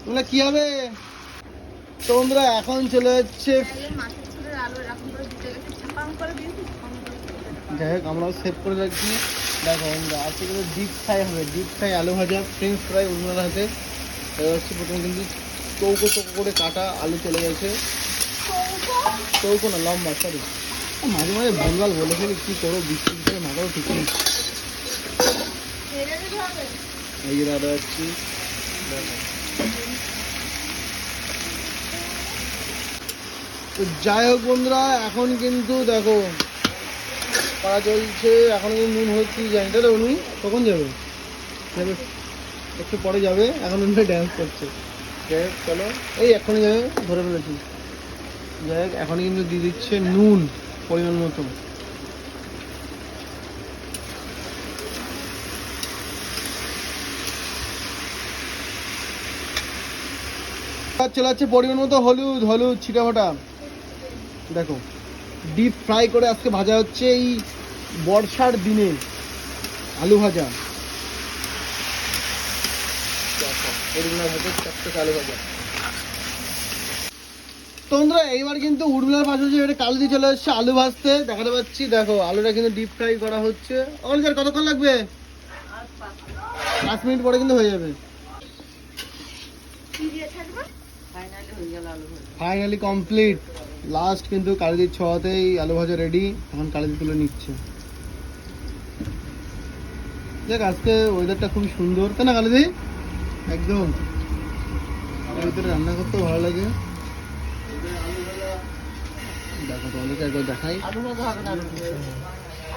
ওগুলো কি হবে? তো বন্ধুরা এখন চলে যাচ্ছে, যাই হোক আমরাও সেভ করে রাখছি। দেখো বন্ধুরা আজকে কিন্তু ডিপ ফ্রাই হবে, ডিপ ফ্রাই আলু ভাজা, ফ্রেঞ্চ ফ্রাই উর্মিলার হাতে। এবার হচ্ছে প্রথমে কিন্তু চৌকো চৌকো করে কাটা আলু চলে গেছে, চৌকো না লম্বা, সরি মাঝে মাঝে ভুলভাল বলে ফেলি, কী করো বৃষ্টির করে মাথাও ঠিক নেই। এই যে দাদা যাচ্ছি, তো যাই হোক বন্ধুরা এখন কিন্তু দেখো করা চলছে, এখন কিন্তু নুন হচ্ছে জানি, তাহলে উনি কখন যাবে? যাবে একটু পরে যাবে, এখন উনি ড্যান্স করছে। যাই হোক চলো, এই এখনই যাবে, ধরে ফেলেছি। যাই হোক এখন কিন্তু দিয়ে দিচ্ছে নুন পরিমাণ মতো। চলে যাচ্ছে পরিমাণ মতো হলুদ, হলুদ ছিটা ফোটা। দেখো ডিপ ফ্রাই করে আজকে ভাজা হচ্ছে এই বর্ষার দিনে আলু ভাজা, আলু ভাজা। তোমরা এইবার কিন্তু উর্মিলার পাশাপাশি এটা কালদি চলে এসছে আলু ভাজতে, দেখাতে পাচ্ছি। দেখো আলুটা কিন্তু ডিপ ফ্রাই করা হচ্ছে। অনেক কতক্ষণ লাগবে? 5 মিনিট পরে কিন্তু হয়ে যাবে। ফাইনালি কমপ্লিট, লাস্ট কিন্তু কালিদির ছোঁয়াতেই আলু ভাজা রেডি। এখন কালিদি তুলে নিচ্ছে। দেখ আজকে ওয়েদারটা খুব সুন্দর, তাই না কালিদি? একদম ভিতরে রান্না করতেও ভালো লাগে। দেখো তোমাদেরকে একবার দেখাই। আলু ভাজা হবে না,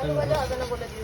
আলু ভাজা হবে না বলে দিও।